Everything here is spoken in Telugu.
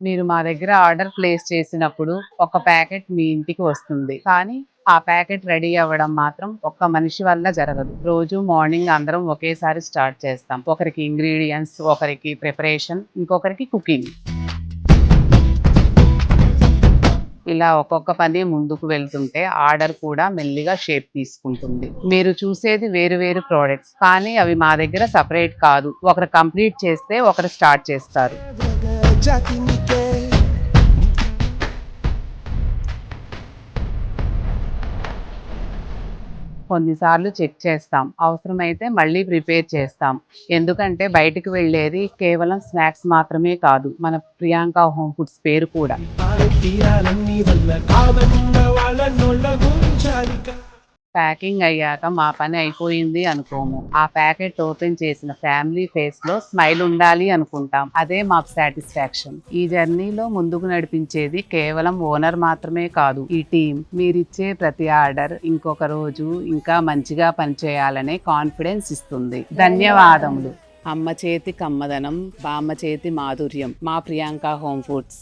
మీరు మా దగ్గర ఆర్డర్ ప్లేస్ చేసినప్పుడు ఒక ప్యాకెట్ మీ ఇంటికి వస్తుంది, కానీ ఆ ప్యాకెట్ రెడీ అవ్వడం మాత్రం ఒక్క మనిషి వల్ల జరగదు. రోజు మార్నింగ్ అందరం ఒకేసారి స్టార్ట్ చేస్తాం. ఒకరికి ఇంగ్రీడియంట్స్, ఒకరికి ప్రిపరేషన్, ఇంకొకరికి కుకింగ్. ఇలా ఒక్కొక్క పని ముందుకు వెళ్తుంటే ఆర్డర్ కూడా మెల్లిగా షేప్ తీసుకుంటుంది. మీరు చూసేది వేరు వేరు ప్రోడక్ట్స్, కానీ అవి మా దగ్గర సపరేట్ కాదు. ఒకరు కంప్లీట్ చేస్తే ఒకరు స్టార్ట్ చేస్తారు. కొన్నిసార్లు చెక్ చేస్తాం, అవసరమైతే మళ్ళీ ప్రిపేర్ చేస్తాం. ఎందుకంటే బయటికి వెళ్ళేది కేవలం స్నాక్స్ మాత్రమే కాదు, మన ప్రియాంక హోమ్ ఫుడ్స్ పేరు కూడా. ప్యాకింగ్ అయ్యాక మా పని అయిపోయింది అనుకోము. ఆ ప్యాకెట్ ఓపెన్ చేసిన ఫ్యామిలీ ఫేస్ లో స్మైల్ ఉండాలి అనుకుంటాం. అదే మాకు సాటిస్ఫాక్షన్. ఈ జర్నీలో ముందుకు నడిపించేది కేవలం ఓనర్ మాత్రమే కాదు, ఈ టీం. మీరిచ్చే ప్రతి ఆర్డర్ ఇంకొక రోజు ఇంకా మంచిగా పనిచేయాలనే కాన్ఫిడెన్స్ ఇస్తుంది. ధన్యవాదములు. అమ్మ చేతి కమ్మదనం, బామ్మ చేతి మాధుర్యం. మా ప్రియాంక హోమ్ ఫుడ్స్.